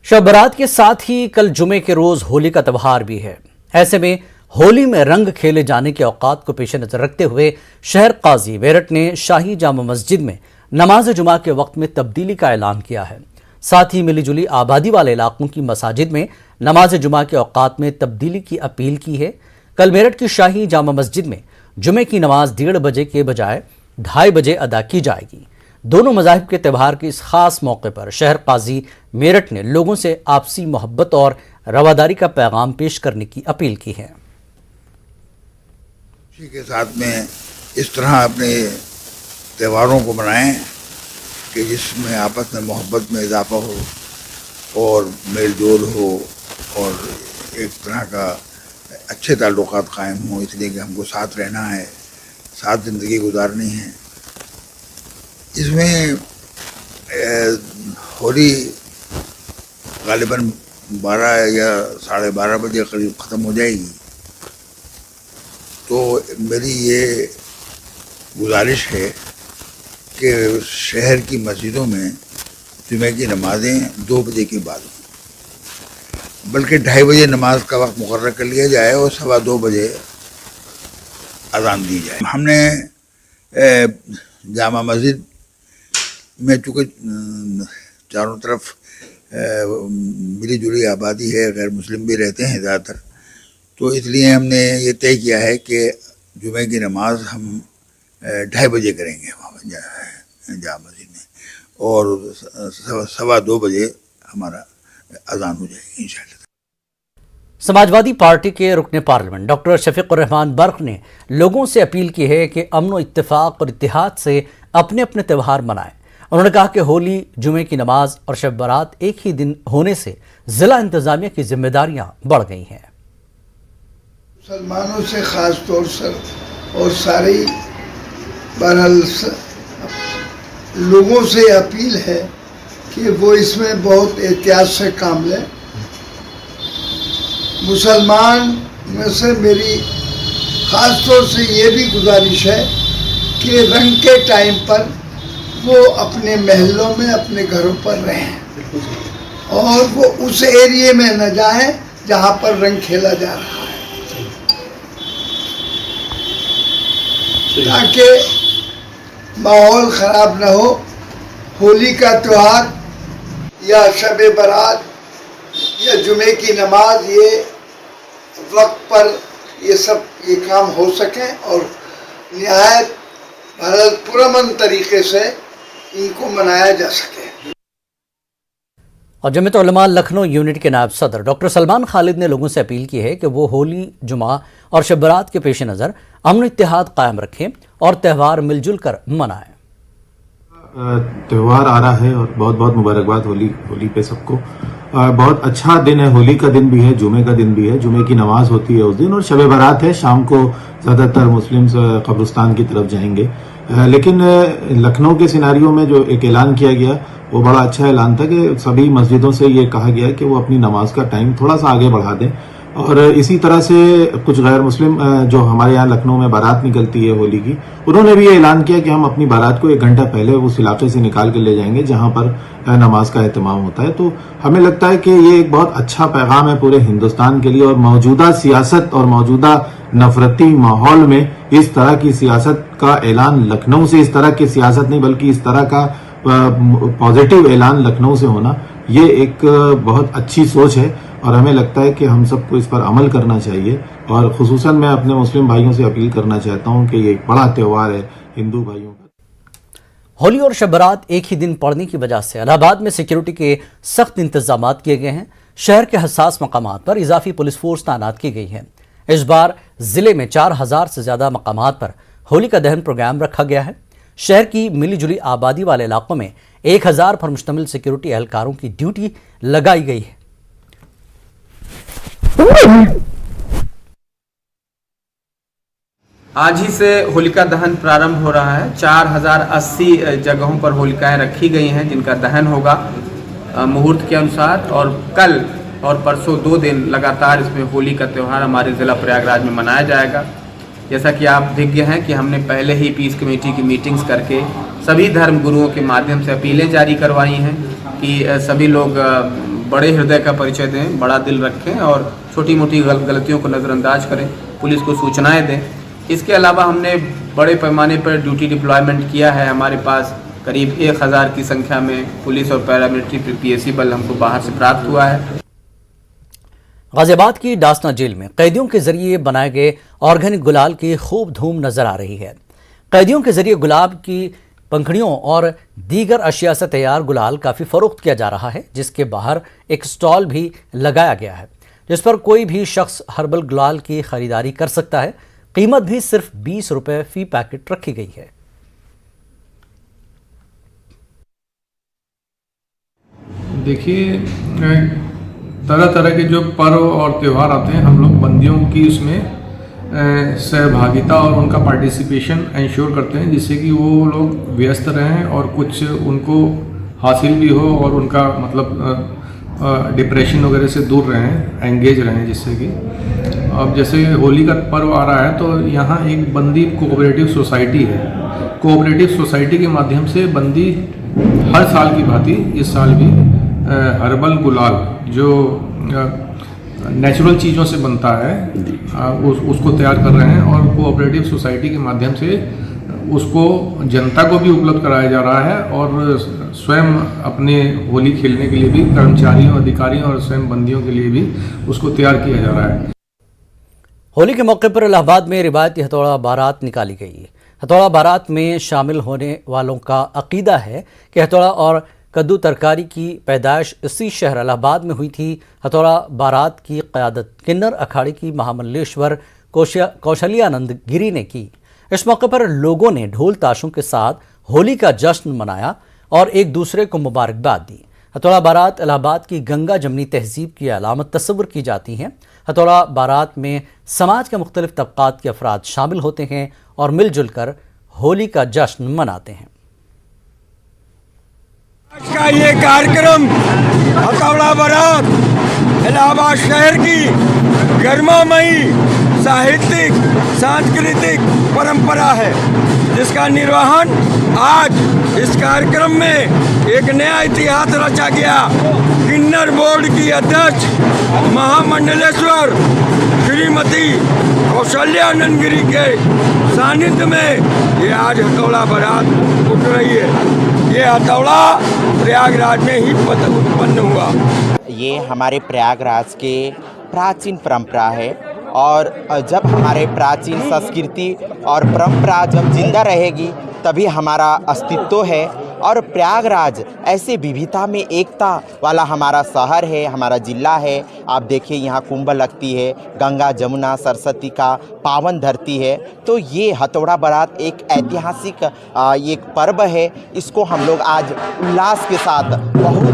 शब बारात के साथ ही कल जुमे के रोज होली का त्यौहार भी है। ऐसे में होली में रंग खेले जाने के औकात को पेश नजर रखते हुए शहर काजी मेरठ ने शाही जामा मस्जिद में नमाज जुमा के वक्त में तब्दीली का ऐलान किया है। साथ ही मिलीजुली आबादी वाले इलाकों की मसाजिद में नमाज जुमा के औकात में तब्दीली की अपील की है। कल मेरठ की शाही जामा मस्जिद में जुमे की नमाज 1:30 बजे के बजाय 2:30 बजे अदा की जाएगी। दोनों मज़ाहिब के त्यौहार के इस खास मौके पर शहर काजी मेरठ ने लोगों से आपसी मोहब्बत और रवादारी का पैगाम पेश करने की अपील की है। इसी के साथ में इस तरह अपने त्योहारों को मनाएं कि जिसमें आपस में मोहब्बत में इजाफा हो और मेल जोल हो और एक तरह का अच्छे ताल्लुकात कायम हो, इसलिए कि हमको साथ रहना है, साथ ज़िंदगी गुजारनी है। इसमें होली गालिबन 12 या 12:30 बजे करीब ख़त्म हो जाएगी। तो मेरी ये गुजारिश है कि शहर की मस्जिदों में जुमे की नमाज़ें 2 बजे के बाद हों, बल्कि 2:30 बजे नमाज का वक्त मुकर्रर कर लिया जाए और 2:15 बजे अज़ान दी जाए। हमने जामा मस्जिद में चूँकि चारों तरफ मिली जुली आबादी है, गैर मुस्लिम भी रहते हैं ज़्यादातर, तो इसलिए हमने ये तय किया है कि जुमे की नमाज हम 2:30 बजे करेंगे जामा मस्जिद में और 2:15 बजे हमारा अज़ान हो जाएगी इंशाअल्लाह। समाजवादी पार्टी के रुकने पार्लियामेंट डॉक्टर शफीकुर रहमान बर्क ने लोगों से अपील की है कि अमन व इत्तेफाक और इत्तेहाद से अपने अपने त्यौहार मनाएं। उन्होंने कहा कि होली, जुमे की नमाज और शब बारात एक ही दिन होने से जिला इंतजामिया की जिम्मेदारियां बढ़ गई हैं। मुसलमानों से ख़ास तौर से और सारी बहरहाल लोगों से अपील है कि वो इसमें बहुत एहतियात से काम लें। मुसलमान में से मेरी ख़ास तौर से ये भी गुजारिश है कि रंग के टाइम पर वो अपने महलों में, अपने घरों पर रहें और वो उस एरिए में न जाएं जहाँ पर रंग खेला जा रहा है, ताकि माहौल ख़राब न हो। होली का त्यौहार या शब बारात या जुमे की नमाज ये वक्त पर ये काम हो सके और निहायत पुरअमन तरीके से इनको मनाया जा सके। और जमीयत उलमा लखनऊ यूनिट के नायब सदर डॉक्टर सलमान खालिद ने लोगों से अपील की है कि वो होली, जुमा और शब बारात के पेश नज़र अमन इत्तेहाद कायम रखें और त्यौहार मिलजुल कर मनाएं। त्यौहार आ रहा है और बहुत बहुत मुबारकबाद होली पे सबको। बहुत अच्छा दिन है, होली का दिन भी है, जुमे का दिन भी है। जुमे की नमाज होती है उस दिन और शब बारात है, शाम को ज़्यादातर मुस्लिम कब्रिस्तान की तरफ जाएंगे। लेकिन लखनऊ के सिनारियों में जो एक ऐलान किया गया वो बड़ा अच्छा ऐलान था कि सभी मस्जिदों से ये कहा गया कि वो अपनी नमाज का टाइम थोड़ा सा आगे बढ़ा दें। और इसी तरह से कुछ गैर मुस्लिम जो हमारे यहाँ लखनऊ में बारात निकलती है होली की, उन्होंने भी ये ऐलान किया कि हम अपनी बारात को 1 घंटा पहले उस इलाके से निकाल के ले जाएंगे जहाँ पर नमाज का एहतमाम होता है। तो हमें लगता है कि ये एक बहुत अच्छा पैगाम है पूरे हिंदुस्तान के लिए। और मौजूदा सियासत और मौजूदा नफरती माहौल में इस तरह की सियासत का ऐलान लखनऊ से, इस तरह की सियासत नहीं बल्कि इस तरह का पॉजिटिव ऐलान लखनऊ से होना, ये एक बहुत अच्छी सोच है और हमें लगता है कि हम सबको इस पर अमल करना चाहिए। और खुसूसन मैं अपने मुस्लिम भाइयों से अपील करना चाहता हूं कि ये एक बड़ा त्यौहार है हिंदू भाइयों का। होली और शब बारात एक ही दिन पड़ने की वजह से इलाहाबाद में सिक्योरिटी के सख्त इंतजाम किए गए हैं। शहर के हसास मकामात पर इजाफी पुलिस फोर्स तैनात की गई है। इस बार जिले में 4000 से ज्यादा मकामात पर होली का दहन प्रोग्राम रखा गया है। शहर की मिली जुली आबादी वाले इलाकों में 1000 पर मुश्तमिल सिक्योरिटी एहलकारों की ड्यूटी लगाई गई है। आज ही से होलिका दहन प्रारंभ हो रहा है। 4080 जगहों पर होलिकाएं रखी गई हैं जिनका दहन होगा मुहूर्त के अनुसार। और कल और परसों 2 दिन लगातार इसमें होली का त्यौहार हमारे ज़िला प्रयागराज में मनाया जाएगा। जैसा कि आप विज्ञ हैं कि हमने पहले ही पीस कमेटी की मीटिंग्स करके सभी धर्म गुरुओं के माध्यम से अपीलें जारी करवाई हैं कि सभी लोग बड़े हृदय का परिचय दें, बड़ा दिल रखें और छोटी मोटी गलतियों को नज़रअंदाज करें, पुलिस को सूचनाएं दें। इसके अलावा हमने बड़े पैमाने पर ड्यूटी डिप्लॉयमेंट किया है। हमारे पास करीब 1000 की संख्या में पुलिस और पैरामिलिट्री पीएसी बल हमको बाहर से प्राप्त हुआ है। गाजियाबाद की डासना जेल में कैदियों के जरिए बनाए गए ऑर्गेनिक गुलाल की खूब धूम नजर आ रही है। कैदियों के जरिए गुलाब की पंखड़ियों और दीगर अशिया से तैयार गुलाल काफ़ी फरोख्त किया जा रहा है, जिसके बाहर एक स्टॉल भी लगाया गया है जिस पर कोई भी शख्स हर्बल गुलाल की खरीदारी कर सकता है। कीमत भी सिर्फ 20 रुपये फी पैकेट रखी गई है। देखिए, तरह तरह के जो पर्व और त्यौहार आते हैं, हम लोग बंदियों की उसमें सहभागिता और उनका पार्टिसिपेशन इंश्योर करते हैं, जिससे कि वो लोग व्यस्त रहें और कुछ उनको हासिल भी हो और उनका मतलब डिप्रेशन वगैरह से दूर रहें, एंगेज रहें। जिससे कि अब जैसे होली का पर्व आ रहा है तो यहाँ एक बंदी कोऑपरेटिव सोसाइटी है। कोऑपरेटिव सोसाइटी के माध्यम से बंदी हर साल की भांति इस साल भी हर्बल गुलाल जो नेचुरल चीज़ों से बनता है उसको तैयार कर रहे हैं और कोऑपरेटिव सोसाइटी के माध्यम से उसको जनता को भी उपलब्ध कराया जा रहा है और स्वयं अपने होली खेलने के लिए भी कर्मचारियों, अधिकारियों और स्वयं बंदियों के लिए भी उसको तैयार किया जा रहा है। होली के मौके पर इलाहाबाद में रिवायती हथौड़ा बारात निकाली गई। हथौड़ा बारात में शामिल होने वालों का अकीदा है कि हथौड़ा और कद्दू तरकारी की पैदाइश इसी शहर इलाहाबाद में हुई थी। हथौड़ा बारात की क़यादत किन्नर अखाड़े की महामल्लेश्वर कौशल्यानंद गिरी ने की। इस मौके पर लोगों ने ढोल ताशों के साथ होली का जश्न मनाया और एक दूसरे को मुबारकबाद दी। हथौड़ा बारात इलाहाबाद की गंगा जमनी तहजीब की अलामत तस्वुर की जाती हैं। हथौड़ा बारात में समाज के मुख्तलिफ तबकात के अफराद शामिल होते हैं और मिलजुल कर होली का जश्न मनाते हैं। आज का ये कार्यक्रम हथौड़ा बारात इलाहाबाद शहर की गर्मामयी साहित्यिक सांस्कृतिक परंपरा है, जिसका निर्वहन आज इस कार्यक्रम में एक नया इतिहास रचा गया। किन्नर बोर्ड की अध्यक्ष महामंडलेश्वर श्रीमती कौशल्यानंद गिरी के सानिध्य में ये आज हथौड़ा बारात उठ रही है। ये हथौड़ा प्रयागराज में ही उत्पन्न हुआ। ये हमारे प्रयागराज के प्राचीन परंपरा है और जब हमारे प्राचीन संस्कृति और परंपरा जब जिंदा रहेगी तभी हमारा अस्तित्व है। और प्रयागराज ऐसे विविधता में एकता वाला हमारा शहर है, हमारा ज़िला है। आप देखिए यहाँ कुंभ लगती है, गंगा जमुना सरस्वती का पावन धरती है। तो ये हथौड़ा बारात एक ऐतिहासिक एक पर्व है। इसको हम लोग आज उल्लास के साथ बहुत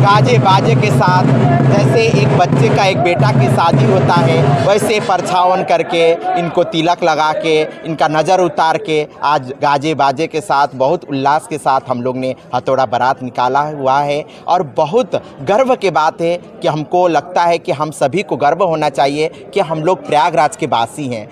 गाजे बाजे के साथ, जैसे एक बच्चे का एक बेटा की शादी होता है वैसे परछावन करके, इनको तिलक लगा के, इनका नज़र उतार के आज गाजे बाजे के साथ बहुत उल्लास के साथ हम लोग ने हथौड़ा बारात निकाला हुआ है। और बहुत गर्व की बात है कि हमको लगता है कि हम सभी को गर्व होना चाहिए कि हम लोग प्रयागराज के वासी हैं।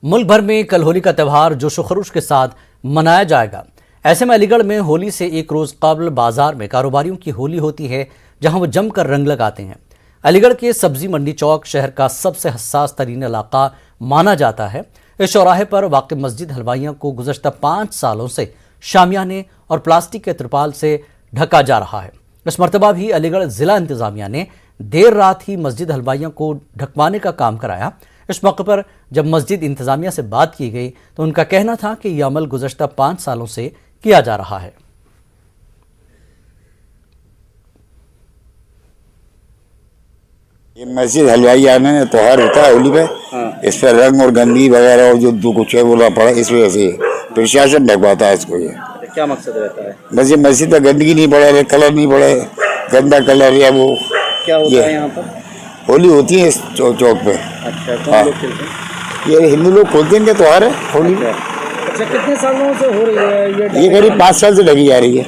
मुल्क भर में कल होली का त्यौहार जोशो खरोश के साथ मनाया जाएगा। ऐसे में अलीगढ़ में होली से एक रोज़ कबल बाजार में कारोबारियों की होली होती है, जहां वो जमकर रंग लगाते हैं। अलीगढ़ के सब्जी मंडी चौक शहर का सबसे हसास तरीन इलाका माना जाता है। इस चौराहे पर वाक़िफ़ मस्जिद हलवाइयों को गुज़श्ता 5 सालों से शामियाने और प्लास्टिक के त्रिपाल से ढका जा रहा है। इस मरतबा भी अलीगढ़ ज़िला इंतज़ामिया ने देर रात ही मस्जिद हलवाइयों को ढकवाने का काम कराया। इस मौके पर जब मस्जिद इंतज़ामिया से बात की गई तो उनका कहना था कि यह अमल गुज़श्ता 5 सालों से किया जा रहा है। ये मस्जिद हलवाई आने में त्योहार होता है होली पे। इस पर रंग और गंदगी वगैरह और जो कुछ है बोला पड़ा, इस वजह से प्रशासन ढकवाता है इसको। ये क्या मकसद रहता है? बस ये मस्जिद में गंदगी नहीं पड़े, कलर नहीं पड़े, गंदा कलर या वो क्या होता है यहाँ पर? होली होती है इस चौक पे। अच्छा, कौन लोग खेलते हैं? ये हिंदू लोग खोलते हैं, त्योहार है होली। अच्छा, कितने सालों से हो रही है ये करीब 5 साल से ढकी जा रही है।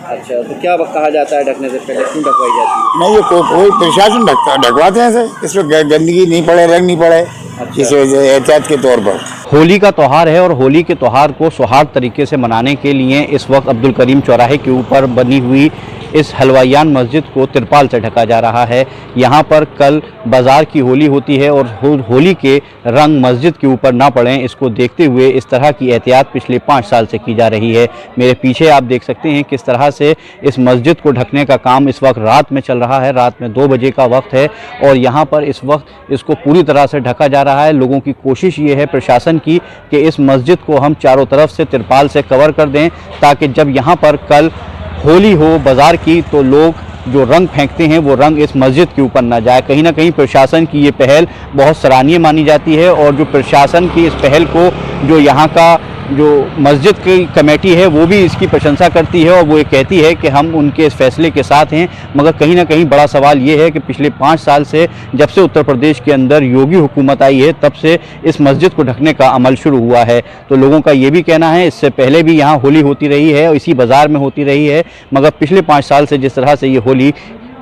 अच्छा, तो क्या कहा जाता है ढकने से पहले, क्यों ढकवाई जाती है? नहीं, ये कोई प्रशासन ढकवाते हैं सर, इसमें गंदगी नहीं पड़े, रंग नहीं पड़े, इस वजह से एहतियात के तौर पर। होली का त्यौहार है और होली के त्यौहार को सौहार्द तरीके से मनाने के लिए इस वक्त अब्दुल करीम चौराहे के ऊपर बनी हुई इस हलवाइयान मस्जिद को तिरपाल से ढका जा रहा है। यहाँ पर कल बाज़ार की होली होती है और होली के रंग मस्जिद के ऊपर ना पड़ें, इसको देखते हुए इस तरह की एहतियात पिछले 5 साल से की जा रही है। मेरे पीछे आप देख सकते हैं किस तरह से इस मस्जिद को ढकने का काम इस वक्त रात में चल रहा है। रात में 2 बजे का वक्त है और यहाँ पर इस वक्त इसको पूरी तरह से ढका जा रहा है। लोगों की कोशिश ये है प्रशासन की कि इस मस्जिद को हम चारों तरफ से तिरपाल से कवर कर दें, ताकि जब यहाँ पर कल होली हो बाज़ार की तो लोग जो रंग फेंकते हैं वो रंग इस मस्जिद के ऊपर ना जाए। कहीं ना कहीं प्रशासन की ये पहल बहुत सराहनीय मानी जाती है और जो प्रशासन की इस पहल को जो यहाँ का जो मस्जिद की कमेटी है वो भी इसकी प्रशंसा करती है और वो ये कहती है कि हम उनके इस फैसले के साथ हैं। मगर कहीं ना कहीं बड़ा सवाल ये है कि पिछले 5 साल से जब से उत्तर प्रदेश के अंदर योगी हुकूमत आई है तब से इस मस्जिद को ढकने का अमल शुरू हुआ है। तो लोगों का ये भी कहना है इससे पहले भी यहाँ होली होती रही है और इसी बाज़ार में होती रही है, मगर पिछले 5 साल से जिस तरह से ये होली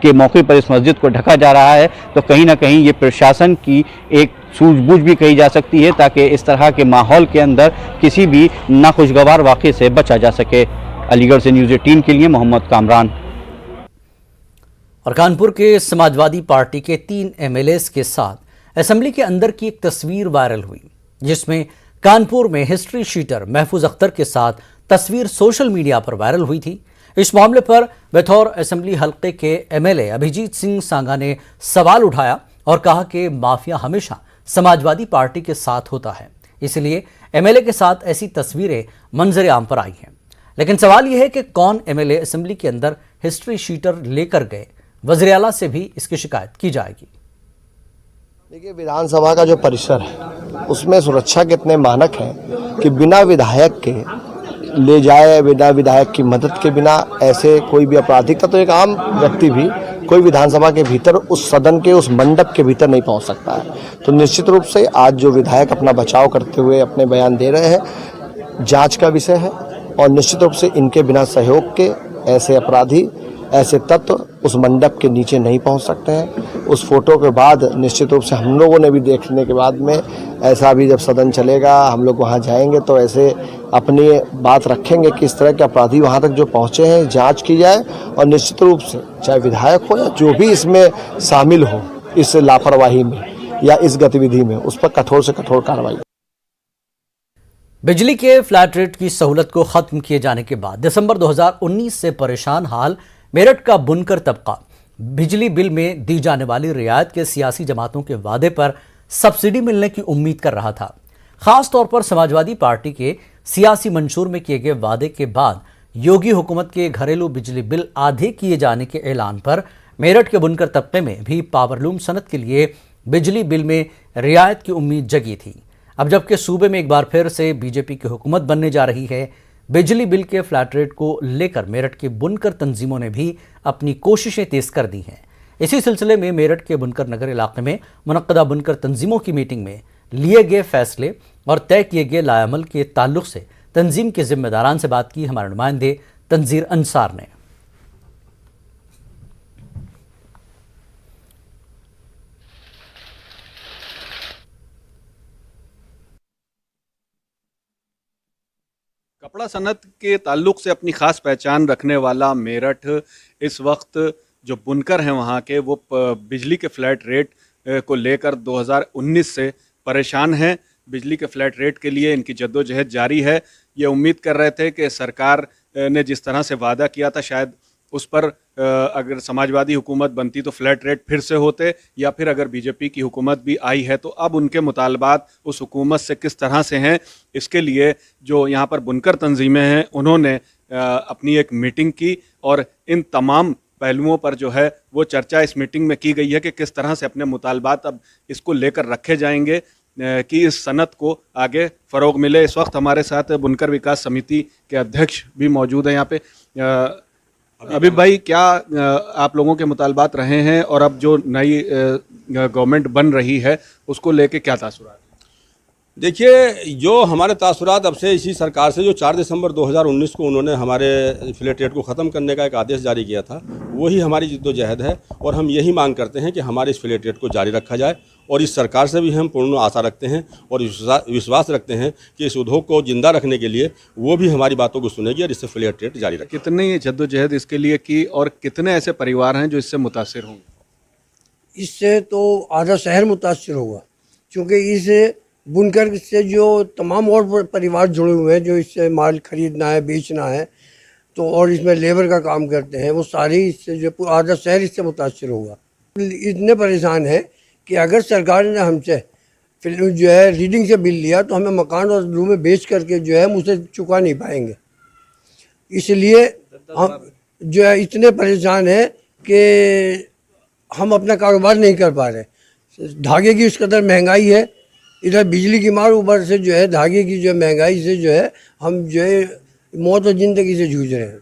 के मौके पर इस मस्जिद को ढका जा रहा है तो कहीं ना कहीं ये प्रशासन की एक सूझबूझ भी कही जा सकती है, ताकि इस तरह के माहौल के अंदर किसी भी नाखुशगवार वाक़े से बचा जा सके। अलीगढ़ से न्यूज़ 18 के लिए मोहम्मद कामरान। और कानपुर के समाजवादी पार्टी के 3 MLAs के साथ असेंबली के अंदर की एक तस्वीर वायरल हुई, जिसमें कानपुर में हिस्ट्री शीटर महफूज अख्तर के साथ तस्वीर सोशल मीडिया पर वायरल हुई थी। इस मामले पर बेथौर असेंबली हल्के के MLA अभिजीत सिंह सांगा ने सवाल उठाया और कहा कि माफिया हमेशा समाजवादी पार्टी के साथ होता है, इसलिए MLA के साथ ऐसी तस्वीरें मंजर आम पर आई हैं। लेकिन सवाल यह है कि कौन MLA असेंबली के अंदर हिस्ट्री शीटर लेकर गए। वज़ीर आला से भी इसकी शिकायत की जाएगी। देखिए, विधानसभा का जो परिसर है उसमें सुरक्षा के इतने मानक हैं कि बिना विधायक के ले जाए, बिना विधायक की मदद के बिना ऐसे कोई भी आपराधिक तो एक आम व्यक्ति भी कोई विधानसभा के भीतर उस सदन के उस मंडप के भीतर नहीं पहुंच सकता है। तो निश्चित रूप से आज जो विधायक अपना बचाव करते हुए अपने बयान दे रहे हैं, जांच का विषय है और निश्चित रूप से इनके बिना सहयोग के ऐसे अपराधी, ऐसे तत्व उस मंडप के नीचे नहीं पहुंच सकते हैं। उस फोटो के बाद निश्चित रूप से हम लोगों ने भी देखने के बाद में ऐसा भी जब सदन चलेगा हम लोग वहां जाएंगे तो ऐसे अपनी बात रखेंगे कि इस तरह के अपराधी वहां तक जो पहुंचे हैं जांच की जाए और निश्चित रूप से चाहे विधायक हो या जो भी इसमें शामिल हो इस लापरवाही में या इस गतिविधि में, उस पर कठोर से कठोर कार्रवाई। बिजली के फ्लैट रेट की सहूलत को खत्म किए जाने के बाद दिसंबर 2019 से परेशान हाल मेरठ का बुनकर तबका बिजली बिल में दी जाने वाली रियायत के सियासी जमातों के वादे पर सब्सिडी मिलने की उम्मीद कर रहा था। खास तौर पर समाजवादी पार्टी के सियासी मंशूर में किए गए वादे के बाद योगी हुकूमत के घरेलू बिजली बिल आधे किए जाने के ऐलान पर मेरठ के बुनकर तबके में भी पावरलूम सनत के लिए बिजली बिल में रियायत की उम्मीद जगी थी। अब जबकि सूबे में एक बार फिर से बीजेपी की हुकूमत बनने जा रही है, बिजली बिल के फ्लैट रेट को लेकर मेरठ के बुनकर तंजीमों ने भी अपनी कोशिशें तेज कर दी हैं। इसी सिलसिले में मेरठ के बुनकर नगर इलाके में मुनक्कदा बुनकर तंजीमों की मीटिंग में लिए गए फैसले और तय किए गए लाएअमल के ताल्लुक से तंजीम के जिम्मेदारान से बात की हमारे नुमाइंदे तंजीर अंसार ने। कपड़ा सनत के ताल्लुक से अपनी ख़ास पहचान रखने वाला मेरठ इस वक्त जो बुनकर हैं वहाँ के, वो बिजली के फ्लैट रेट को लेकर 2019 से परेशान हैं। बिजली के फ्लैट रेट के लिए इनकी जद्दोजहद जारी है। ये उम्मीद कर रहे थे कि सरकार ने जिस तरह से वादा किया था शायद उस पर अगर समाजवादी हुकूमत बनती तो फ्लैट रेट फिर से होते, या फिर अगर बीजेपी की हुकूमत भी आई है तो अब उनके मुतालबात उस हुकूमत से किस तरह से हैं, इसके लिए जो यहाँ पर बुनकर तंजीमें हैं उन्होंने अपनी एक मीटिंग की और इन तमाम पहलुओं पर जो है वो चर्चा इस मीटिंग में की गई है कि किस तरह से अपने मुतालबात अब इसको लेकर रखे जाएंगे कि इस सनत को आगे फ़रोग मिले। इस वक्त हमारे साथ बुनकर विकास समिति के अध्यक्ष भी मौजूद हैं यहाँ पे। अभी भाई, क्या आप लोगों के मुतालबात रहे हैं और अब जो नई गवर्नमेंट बन रही है उसको लेके क्या तासुरात? देखिए, जो हमारे तासुरात अब से इसी सरकार से जो 4 दिसंबर 2019 को उन्होंने हमारे फ्लैट रेट को ख़त्म करने का एक आदेश जारी किया था, वही हमारी जिद्दोजहद है और हम यही मांग करते हैं कि हमारे इस फ्लैट रेट को जारी रखा जाए और इस सरकार से भी हम पूर्ण आशा रखते हैं और विश्वास रखते हैं कि इस उद्योग को जिंदा रखने के लिए वो भी हमारी बातों को सुनेगी और इससे फ्लैट रेट जारी रखेगी। कितनी जद्दोजहद इसके लिए की और कितने ऐसे परिवार हैं जो इससे मुतासिर होंगे? इससे तो आधा शहर मुतासिर होगा, क्योंकि इस बुनकर से जो तमाम और परिवार जुड़े हुए हैं जो इससे माल खरीदना है, बेचना है, तो और इसमें लेबर का काम करते हैं, वो सारे इससे जो आधा शहर इससे मुतासिर होगा। इतने परेशान है कि अगर सरकार ने हमसे फिर जो है रीडिंग से बिल लिया तो हमें मकान और रूमें बेच करके जो है हम उसे चुका नहीं पाएंगे। इसलिए हम जो है इतने परेशान हैं कि हम अपना कारोबार नहीं कर पा रहे। धागे की उस कदर महंगाई है, इधर बिजली की मार, ऊपर से जो है धागे की जो महंगाई से जो है हम जो है मौत और ज़िंदगी से जूझ रहे हैं।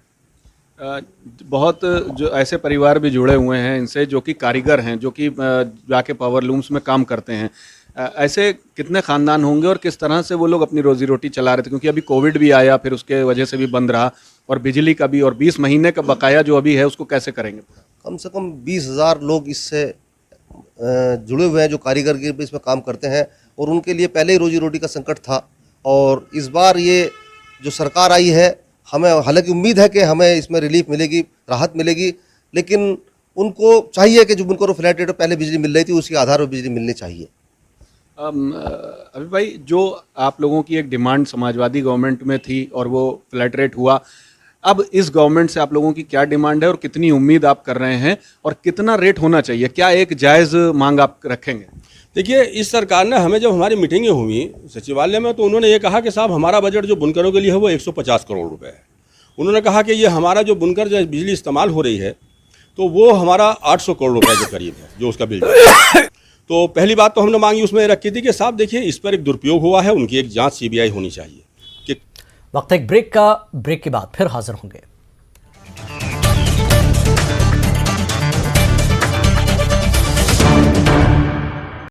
बहुत जो ऐसे परिवार भी जुड़े हुए हैं इनसे जो कि कारीगर हैं, जो कि जाके पावर लूम्स में काम करते हैं। ऐसे कितने ख़ानदान होंगे और किस तरह से वो लोग अपनी रोज़ी रोटी चला रहे थे? क्योंकि अभी कोविड भी आया, फिर उसके वजह से भी बंद रहा, और बिजली का भी, और 20 महीने का बकाया जो अभी है उसको कैसे करेंगे? कम से कम 20,000 लोग इससे जुड़े हुए हैं जो कारीगर के इसमें काम करते हैं, और उनके लिए पहले ही रोजी रोटी का संकट था। और इस बार ये जो सरकार आई है, हमें हालांकि उम्मीद है कि हमें इसमें रिलीफ मिलेगी, राहत मिलेगी, लेकिन उनको चाहिए कि जो उनको फ्लैट रेट पहले बिजली मिल रही थी उसके आधार पर बिजली मिलनी चाहिए। अभी भाई, जो आप लोगों की एक डिमांड समाजवादी गवर्नमेंट में थी और वो फ्लैट रेट हुआ, अब इस गवर्नमेंट से आप लोगों की क्या डिमांड है और कितनी उम्मीद आप कर रहे हैं, और कितना रेट होना चाहिए? क्या एक जायज़ मांग आप रखेंगे? देखिए, इस सरकार ने हमें जब हमारी मीटिंगें हुई सचिवालय में तो उन्होंने ये कहा कि साहब हमारा बजट जो बुनकरों के लिए है वो 150 करोड़ रुपए है। उन्होंने कहा कि ये हमारा जो बुनकर जो बिजली इस्तेमाल हो रही है तो वो हमारा 800 करोड़ रुपए के करीब है जो उसका बिल है। तो पहली बात तो हमने मांगी उसमें रखी थी कि साहब देखिए इस पर एक दुरुपयोग हुआ है, उनकी एक जाँच CBI होनी चाहिए। वक्त एक ब्रेक के बाद फिर हाजिर होंगे।